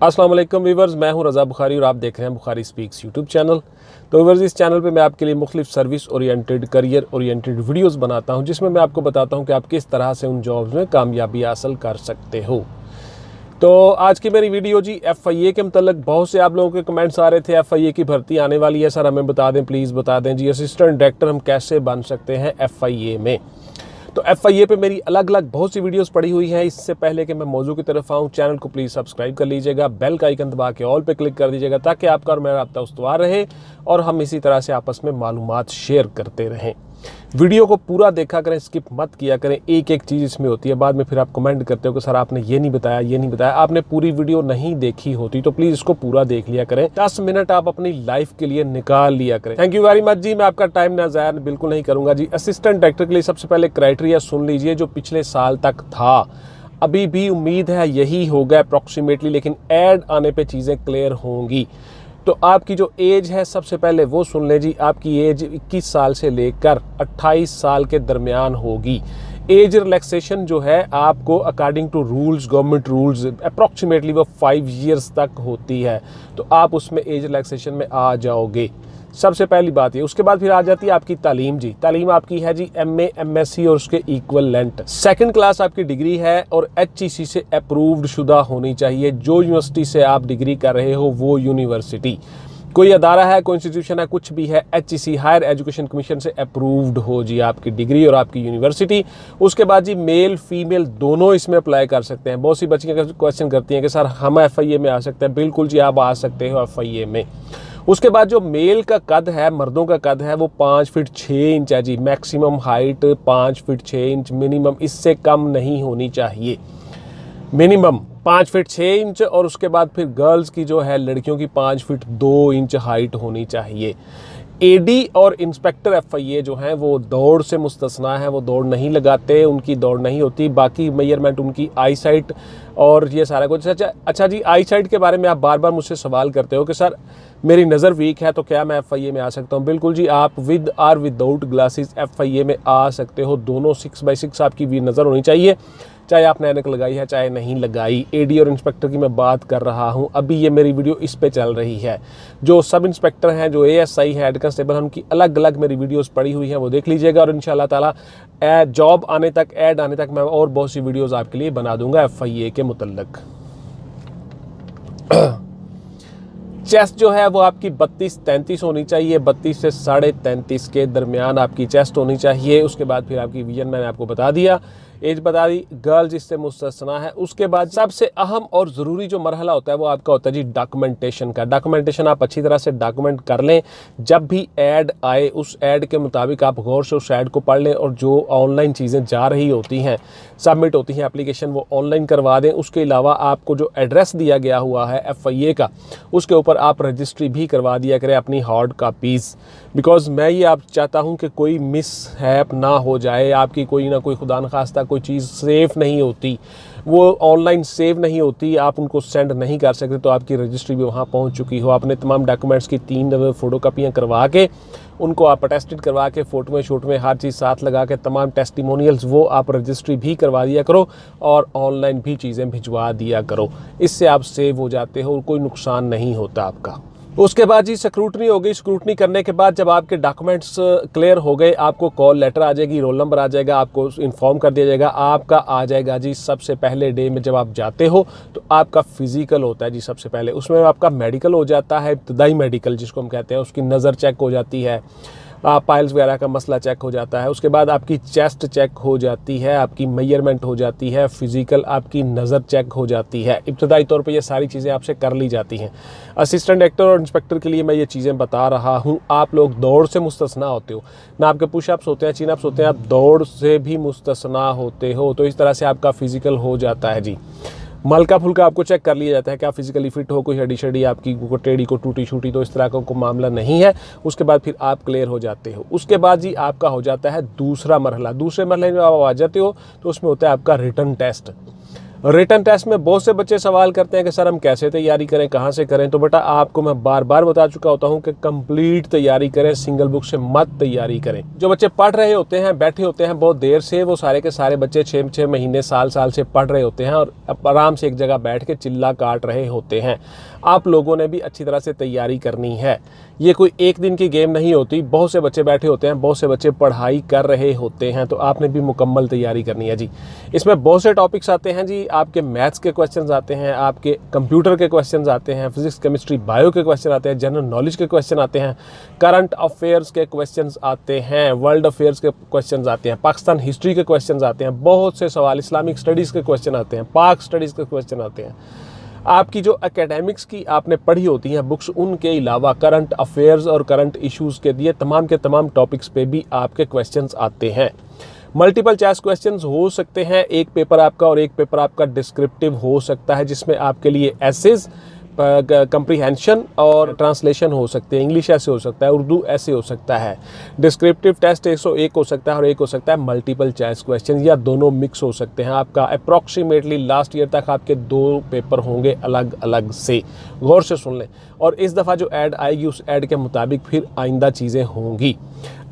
अस्सलाम वालेकुम वीवर्स, मैं हूं रज़ा बुखारी और आप देख रहे हैं बुखारी स्पीक्स यूट्यूब चैनल। तो वीवर्स, इस चैनल पे मैं आपके लिए मुख्तलिफ service oriented, career oriented videos बनाता हूं, जिसमें मैं आपको बताता हूं कि आप किस तरह से उन जॉब्स में कामयाबी हासिल कर सकते हो। तो आज की मेरी वीडियो जी FIA के मतलब बहुत से आप लोगों के कमेंट्स आ रहे थे, FIA की भर्ती आने वाली है सर, हमें बता दें, प्लीज़ बता दें जी, असिस्टेंट डायरेक्टर हम कैसे बन सकते हैं FIA में। तो FIA पे मेरी अलग अलग बहुत सी वीडियोस पड़ी हुई हैं। इससे पहले कि मैं मौजू की तरफ आऊँ, चैनल को प्लीज़ सब्सक्राइब कर लीजिएगा, बेल का आइकन दबा के ऑल पे क्लिक कर दीजिएगा, ताकि आपका और मेरा राब्ता उस्तवार रहे और हम इसी तरह से आपस में मालूमात शेयर करते रहें। वीडियो को पूरा देखा करें, स्किप मत किया करें। एक एक चीज़ इसमें होती है, बाद में फिर आप कमेंट करते हो कि सर आपने ये नहीं बताया, ये नहीं बताया। आपने पूरी वीडियो नहीं देखी होती तो प्लीज़ इसको पूरा देख लिया करें। 10 मिनट आप अपनी लाइफ के लिए निकाल लिया करें। थैंक यू वेरी मच जी, मैं आपका टाइम ना ज़ाया बिल्कुल नहीं करूँगा जी। असिस्टेंट डायरेक्टर के लिए सबसे पहले क्राइटेरिया सुन लीजिए, जो पिछले साल तक था, अभी भी उम्मीद है यही होगा अप्रॉक्सीमेटली, लेकिन ऐड आने पर चीज़ें क्लियर होंगी। तो आपकी जो एज है सबसे पहले वो सुन लें जी। आपकी एज 21 साल से लेकर 28 साल के दरमियान होगी। एज रिलैक्सेशन जो है आपको according to rules, government rules, approximately वो 5 ईयर्स तक होती है। तो आप उसमें एज रिलैक्सेशन में आ जाओगे, सबसे पहली बात ये। उसके बाद फिर आ जाती है आपकी तालीम जी। तालीम आपकी है जी MA, MSc और उसके इक्वलेंट। सेकंड क्लास आपकी डिग्री है और HEC से अप्रूव्ड शुदा होनी चाहिए। जो यूनिवर्सिटी से आप डिग्री कर रहे हो वो यूनिवर्सिटी, कोई अदारा है, कोई इंस्टीट्यूशन है, कुछ भी है, HEC हायर एजुकेशन कमीशन से अप्रूव्ड हो जी आपकी डिग्री और आपकी यूनिवर्सिटी। उसके बाद जी मेल फीमेल दोनों इसमें अप्लाई कर सकते हैं। बहुत सी बच्चियाँ क्वेश्चन करती हैं कि सर हम FIA में आ सकते हैं। बिल्कुल जी, आप आ सकते हो FIA में। उसके बाद जो मेल का कद है, मर्दों का कद है, वो 5 फीट 6 इंच है जी। Maximum height 5 feet 6 inch, minimum इससे कम नहीं होनी चाहिए। Minimum 5 feet 6 inch. और उसके बाद फिर गर्ल्स की जो है, लड़कियों की 5 फीट 2 इंच हाइट होनी चाहिए। AD और इंस्पेक्टर FIA जो हैं वो दौड़ से मुस्तस्ना है, वो दौड़ नहीं लगाते, उनकी दौड़ नहीं होती। बाकी मेजरमेंट उनकी आई साइट और ये सारा कुछ। अच्छा जी, आई साइट के बारे में आप बार बार मुझसे सवाल करते हो कि सर मेरी नज़र वीक है तो क्या मैं FIA में आ सकता हूँ। बिल्कुल जी, आप विद और विदाउट ग्लासेस FIA में आ सकते हो। दोनों 6x6 आपकी भी नज़र होनी चाहिए, चाहे आपने ऐनक लगाई है चाहे नहीं लगाई। AD और इंस्पेक्टर की मैं बात कर रहा हूं, अभी ये मेरी वीडियो इस पे चल रही है। जो सब इंस्पेक्टर हैं, जो ASI है, हेड कांस्टेबल, उनकी अलग अलग मेरी वीडियोस पड़ी हुई हैं, वो देख लीजिएगा। और इंशाल्लाह ताला जॉब आने तक, ऐड आने तक मैं और बहुत सी वीडियोस आपके लिए बना दूंगा FIA के मुतल्लक। चेस्ट जो है वो आपकी 32-33 होनी चाहिए। 32 से 33.5 के दरमियान आपकी चेस्ट होनी चाहिए। उसके बाद फिर आपकी विजन मैंने आपको बता दिया, एज बता दी, गर्ल्स इससे मुस्तस्ना है। उसके बाद सबसे अहम और ज़रूरी जो मरहला होता है वो आपका होता है जी डॉक्यूमेंटेशन का। डॉक्यूमेंटेशन आप अच्छी तरह से डॉक्यूमेंट कर लें। जब भी ऐड आए, उस ऐड के मुताबिक आप गौर से उस ऐड को पढ़ लें, और जो ऑनलाइन चीज़ें जा रही होती हैं, सबमिट होती हैं एप्लीकेशन, वो ऑनलाइन करवा दें। उसके अलावा आपको जो एड्रेस दिया गया हुआ है FIA का, उसके ऊपर आप रजिस्ट्री भी करवा दिया करें अपनी हार्ड कापीज़। बिकॉज मैं ये आप चाहता हूँ कि कोई मिस हैप ना हो जाए, आपकी कोई ना कोई खुदा न खास्ता कोई चीज़ सेफ़ नहीं होती, वो ऑनलाइन सेव नहीं होती, आप उनको सेंड नहीं कर सकते, तो आपकी रजिस्ट्री भी वहाँ पहुँच चुकी हो। आपने तमाम डॉक्यूमेंट्स की 3 फ़ोटोकॉपियाँ करवा के, उनको आप अटेस्टेड करवा के, फ़ोटो में शूट में हर चीज़ साथ लगा के, तमाम टेस्टिमोनियल्स वो आप रजिस्ट्री भी करवा दिया करो और ऑनलाइन भी चीज़ें भिजवा दिया करो। इससे आप सेव हो जाते हो और कोई नुकसान नहीं होता आपका। उसके बाद जी स्क्रूटनी हो गई। स्क्रूटनी करने के बाद जब आपके डॉक्यूमेंट्स क्लियर हो गए, आपको कॉल लेटर आ जाएगी, रोल नंबर आ जाएगा, आपको इन्फॉर्म कर दिया जाएगा। आपका आ जाएगा जी सबसे पहले डे में जब आप जाते हो तो आपका फिज़िकल होता है जी सबसे पहले। उसमें आपका मेडिकल हो जाता है, इब्तदाई मेडिकल जिसको हम कहते हैं, उसकी नज़र चेक हो जाती है, पाइल्स वगैरह का मसला चेक हो जाता है। उसके बाद आपकी चेस्ट चेक हो जाती है, आपकी मेजरमेंट हो जाती है, फिज़िकल आपकी नज़र चेक हो जाती है। इब्तदाई तौर पे ये सारी चीज़ें आपसे कर ली जाती हैं। असिस्टेंट डायरेक्टर और इंस्पेक्टर के लिए मैं ये चीज़ें बता रहा हूँ। आप लोग दौड़ से मुस्तस्ना होते हो, ना आपके पुशअप्स होते हैं, चिन अप्स होते हैं, आप दौड़ से भी मुस्तस्ना होते हो। तो इस तरह से आपका फ़िज़िकल हो जाता है जी। हल्का फुल्का आपको चेक कर लिया जाता है कि आप फिजिकली फिट हो, कोई हड्डी शड्डी आपकी टेढ़ी को टूटी छूटी तो इस तरह का कोई मामला नहीं है। उसके बाद फिर आप क्लियर हो जाते हो। उसके बाद जी आपका हो जाता है दूसरा मरहला। दूसरे मरहले में आप आ जाते हो तो उसमें होता है आपका रिटन टेस्ट। रिटन टेस्ट में बहुत से बच्चे सवाल करते हैं कि सर हम कैसे तैयारी करें, कहाँ से करें। तो बेटा आपको मैं बार बार बता चुका होता हूँ कि कंप्लीट तैयारी करें, सिंगल बुक से मत तैयारी करें। जो बच्चे पढ़ रहे होते हैं, बैठे होते हैं बहुत देर से, वो सारे के सारे बच्चे 6 महीने साल से पढ़ रहे होते हैं और आराम से एक जगह बैठ के चिल्ला काट रहे होते हैं। आप लोगों ने भी अच्छी तरह से तैयारी करनी है। ये कोई एक दिन की गेम नहीं होती। बहुत से बच्चे बैठे होते हैं, बहुत से बच्चे पढ़ाई कर रहे होते हैं, तो आपने भी मुकम्मल तैयारी करनी है जी। इसमें बहुत से टॉपिक्स आते हैं जी। आपके मैथ्स के क्वेश्चंस आते हैं, आपके कंप्यूटर के क्वेश्चंस आते हैं, फिजिक्स केमिस्ट्री बायो के क्वेश्चन आते हैं, जनरल नॉलेज के क्वेश्चन आते हैं, करंट अफेयर्स के क्वेश्चंस आते हैं, वर्ल्ड अफेयर्स के क्वेश्चंस आते हैं, पाकिस्तान हिस्ट्री के क्वेश्चंस आते हैं, बहुत से सवाल, इस्लामिक स्टडीज़ के क्वेश्चन आते हैं, पाक स्टडीज़ के क्वेश्चन आते हैं। आपकी जो एकेडमिक्स की आपने पढ़ी होती हैं बुक्स, उनके अलावा करंट अफेयर्स और करंट इश्यूज़ के दिए तमाम के तमाम टॉपिक्स पे भी आपके क्वेश्चंस आते हैं। मल्टीपल चॉइस क्वेश्चंस हो सकते हैं, एक पेपर आपका और एक पेपर आपका डिस्क्रिप्टिव हो सकता है, जिसमें आपके लिए एसेज, कंप्रीहेंशन और ट्रांसलेशन हो सकते हैं। इंग्लिश ऐसे हो सकता है, उर्दू ऐसे हो सकता है। डिस्क्रिप्टिव टेस्ट 101 हो सकता है और एक हो सकता है मल्टीपल चॉइस क्वेश्चन, या दोनों मिक्स हो सकते हैं। आपका अप्रॉक्सीमेटली लास्ट ईयर तक आपके 2 पेपर होंगे अलग अलग से। गौर से सुन लें। और इस दफ़ा जो ऐड आएगी उस ऐड के मुताबिक फिर आइंदा चीज़ें होंगी।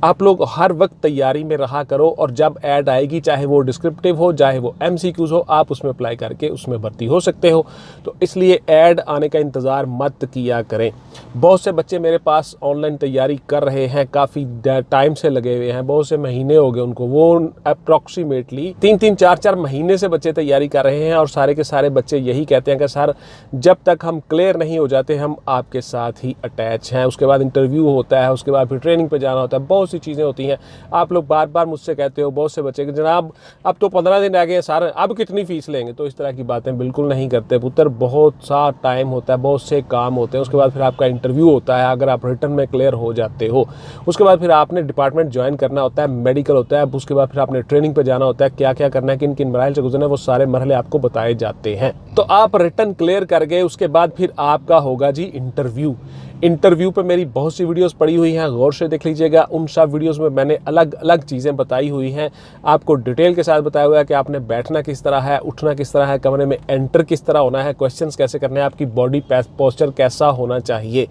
आप लोग हर वक्त तैयारी में रहा करो और जब ऐड आएगी, चाहे वो डिस्क्रिप्टिव हो चाहे वो MCQs हो, आप उसमें अप्लाई करके उसमें भर्ती हो सकते हो। तो इसलिए ऐड आने का इंतज़ार मत किया करें। बहुत से बच्चे मेरे पास ऑनलाइन तैयारी कर रहे हैं, काफ़ी टाइम से लगे हुए हैं, बहुत से महीने हो गए उनको। वो अप्रॉक्सीमेटली 3-3, 4-4 महीने से बच्चे तैयारी कर रहे हैं और सारे के सारे बच्चे यही कहते हैं कि सर जब तक हम क्लियर नहीं हो जाते हम आपके साथ ही अटैच हैं। उसके बाद इंटरव्यू होता है, उसके बाद फिर ट्रेनिंग पे जाना होता है, बहुत सी चीज़ें होती हैं। आप लोग बार बार मुझसे कहते हो, बहुत से बच्चे कि जनाब अब तो 15 दिन रह गए सर, अब कितनी फ़ीस लेंगे। तो इस तरह की बातें बिल्कुल नहीं करते पुत्र। बहुत सा टाइम होता है, बहुत से काम होते हैं। उसके बाद फिर आपका इंटरव्यू होता है। अगर आप रिटर्न में क्लियर हो जाते हो, उसके बाद फिर आपने डिपार्टमेंट ज्वाइन करना होता है, मेडिकल होता है, उसके बाद फिर आपने ट्रेनिंग पर जाना होता है। क्या क्या करना है, किन किन मराहल से गुजरना है, वो सारे मरहले आपको बताए जाते हैं। तो आप रिटर्न क्लियर कर गए, उसके बाद फिर आपका होगा जी इंटरव्यू। इंटरव्यू पे मेरी बहुत सी वीडियोस पड़ी हुई हैं, गौर से देख लीजिएगा। उन सब वीडियोस में मैंने अलग अलग चीज़ें बताई हुई हैं, आपको डिटेल के साथ बताया हुआ है कि आपने बैठना किस तरह है, उठना किस तरह है, कमरे में एंटर किस तरह होना है, क्वेश्चंस कैसे करने हैं, आपकी बॉडी पोस्चर कैसा होना चाहिए,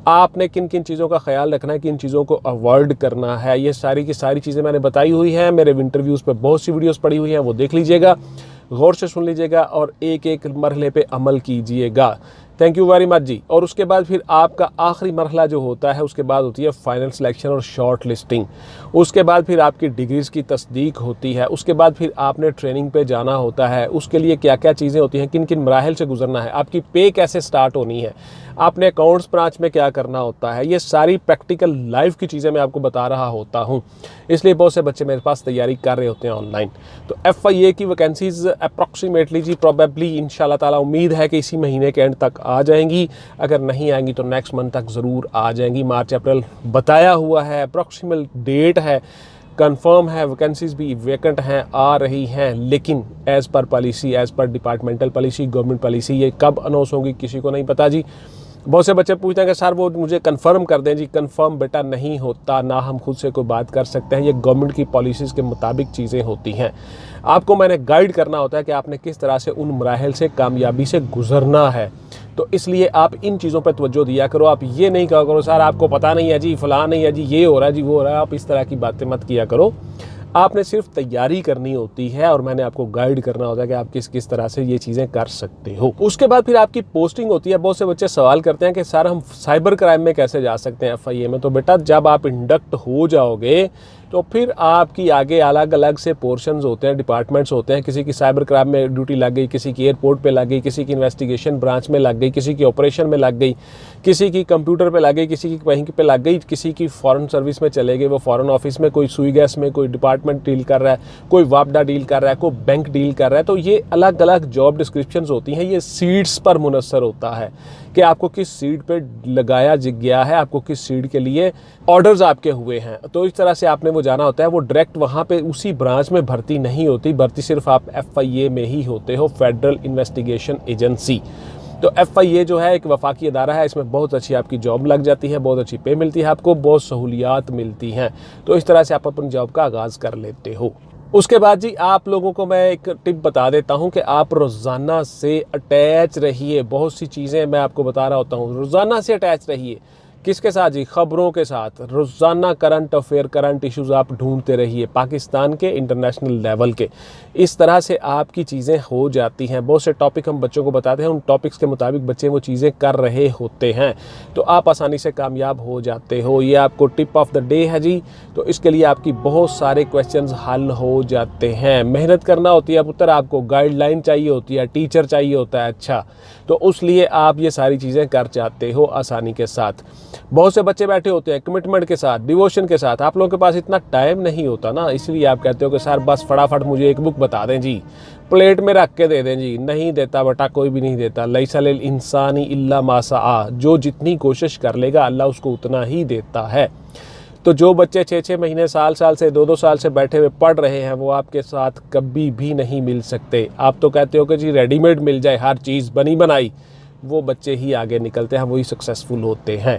आपने किन किन चीज़ों का ख्याल रखना है, किन चीज़ों को अवॉइड करना है। ये सारी की सारी चीज़ें मैंने बताई हुई हैं। मेरे इंटरव्यूज़ पे बहुत सी वीडियोस पड़ी हुई हैं, वो देख लीजिएगा, गौर से सुन लीजिएगा और एक एक मरहले पे अमल कीजिएगा। थैंक यू वेरी मच जी। और उसके बाद फिर आपका आखिरी मरहला जो होता है, उसके बाद होती है फाइनल सिलेक्शन और शॉर्ट लिस्टिंग। उसके बाद फिर आपकी डिग्रीज़ की तस्दीक होती है। उसके बाद फिर आपने ट्रेनिंग पे जाना होता है। उसके लिए क्या क्या चीज़ें होती हैं, किन किन मराहल से गुजरना है, आपकी पे कैसे स्टार्ट होनी है, आपने अकाउंट्स ब्रांच में क्या करना होता है, ये सारी प्रैक्टिकल लाइफ की चीज़ें मैं आपको बता रहा होता हूँ। इसलिए बहुत से बच्चे मेरे पास तैयारी कर रहे होते हैं ऑनलाइन। तो FIA की वैकेंसीज़ अप्रॉक्सीमेटली जी प्रोबेबली इंशाल्लाह ताला उम्मीद है कि इसी महीने के एंड तक आ जाएंगी। अगर नहीं आएंगी तो नेक्स्ट मंथ तक ज़रूर आ जाएंगी। मार्च अप्रैल बताया हुआ है, अप्रॉक्सीमेट डेट है, कंफर्म है, वैकेंसीज़ भी वैकेंट हैं, आ रही हैं। लेकिन as per policy, as per departmental policy, government policy, ये कब अनाउंस होगी किसी को नहीं पता जी। बहुत से बच्चे पूछते हैं कि सर वो मुझे कंफर्म कर दें जी। कंफर्म बेटा नहीं होता, ना हम खुद से कोई बात कर सकते हैं। ये गवर्नमेंट की पॉलिसीज़ के मुताबिक चीज़ें होती हैं। आपको मैंने गाइड करना होता है कि आपने किस तरह से उन मराहल से कामयाबी से गुजरना है। तो इसलिए आप इन चीज़ों पर तवज्जो दिया करो। आप ये नहीं कहा करो सर आपको पता नहीं है जी, फलां नहीं है जी, ये हो रहा है जी, वो हो रहा है। आप इस तरह की बातें मत किया करो। आपने सिर्फ तैयारी करनी होती है और मैंने आपको गाइड करना होता है कि आप किस किस तरह से ये चीज़ें कर सकते हो। उसके बाद फिर आपकी पोस्टिंग होती है। बहुत से बच्चे सवाल करते हैं कि सर हम साइबर क्राइम में कैसे जा सकते हैं, FIA में। तो बेटा जब आप इंडक्ट हो जाओगे तो फिर आपकी आगे अलग अलग से पोर्शंस होते हैं, डिपार्टमेंट्स होते हैं। किसी की साइबर क्राइम में ड्यूटी लग गई, किसी की एयरपोर्ट पे लग गई, किसी की इन्वेस्टिगेशन ब्रांच में लग गई, किसी की ऑपरेशन में लग गई, किसी की कंप्यूटर पे लग गई, किसी की कहीं पे लग गई, किसी की फॉरेन सर्विस में चले गए, वो फॉरेन ऑफिस में, कोई सुई गैस में कोई डिपार्टमेंट डील कर रहा है, कोई वापडा डील कर रहा है, कोई बैंक डील कर रहा है। तो ये अलग अलग जॉब डिस्क्रिप्शंस होती हैं। ये सीट्स पर मुनसर होता है कि आपको किस सीट पे लगाया गया है, आपको किस सीट के लिए ऑर्डर्स आपके हुए हैं। तो इस तरह से आपने वो को जाना होता है वो डायरेक्ट वहाँ पे उसी ब्रांच में भर्ती नहीं होती, भर्ती सिर्फ आप FIA में ही होते हो, फेडरल इन्वेस्टिगेशन एजेंसी। तो FIA जो है एक वफाकी अदारा है, इसमें बहुत अच्छी आपकी जॉब लग जाती है, बहुत अच्छी पे मिलती है, आपको बहुत सहूलियात मिलती हैं। तो इस तरह से आप अपनी जॉब का आगाज़ कर लेते हो। उसके बाद जी आप लोगों को मैं एक टिप बता देता हूं कि आप रोज़ाना से अटैच रहिए। बहुत सी चीज़ें मैं आपको बता रहा होता हूं, रोज़ाना से अटैच रहिए। किसके साथ जी? खबरों के साथ। रोज़ाना करंट अफेयर, करंट इश्यूज़ आप ढूंढते रहिए, पाकिस्तान के, इंटरनेशनल लेवल के। इस तरह से आपकी चीज़ें हो जाती हैं। बहुत से टॉपिक हम बच्चों को बताते हैं, उन टॉपिक्स के मुताबिक बच्चे वो चीज़ें कर रहे होते हैं, तो आप आसानी से कामयाब हो जाते हो। ये आपको टिप ऑफ द डे है जी। तो इसके लिए आपकी बहुत सारे क्वेश्चंस हल हो जाते हैं। मेहनत करना होती है पुत्र, आपको गाइडलाइन चाहिए होती है, टीचर चाहिए होता है अच्छा, तो उस लिए आप ये सारी चीज़ें कर जाते हो आसानी के साथ। बहुत से बच्चे बैठे होते हैं कमिटमेंट के साथ, डिवोशन के साथ, आप लोगों के पास इतना टाइम नहीं होता ना, इसलिए आप कहते हो कि सर बस फटाफट मुझे एक बुक बता दें जी, प्लेट में रख के दे दें जी। नहीं देता बेटा, कोई भी नहीं देता। लैसा लिल इंसानी इल्ला मा सआ, जो जितनी कोशिश कर लेगा अल्लाह उसको उतना ही देता है। तो जो बच्चे 6-6 महीने, साल से, 2-2 साल से बैठे हुए पढ़ रहे हैं, वो आपके साथ कभी भी नहीं मिल सकते। आप तो कहते हो कि जी रेडीमेड मिल जाए हर चीज़ बनी बनाई, वो बच्चे ही आगे निकलते हैं, वही सक्सेसफुल होते हैं।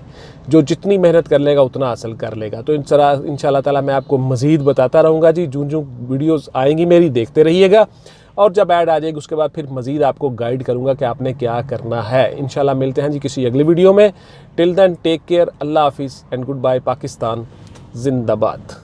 जो जितनी मेहनत कर लेगा उतना हासिल कर लेगा। तो इंशाल्लाह ताला मैं आपको मज़ीद बताता रहूँगा जी, जो वीडियोज़ आएंगी मेरी देखते रहिएगा, और जब ऐड आ जाएगी उसके बाद फिर मज़ीद आपको गाइड करूँगा कि आपने क्या करना है। इंशाल्लाह मिलते हैं जी किसी अगली वीडियो में। टिल देन टेक केयर, अल्लाह हाफिज़ एंड गुड बाय। पाकिस्तान जिंदाबाद।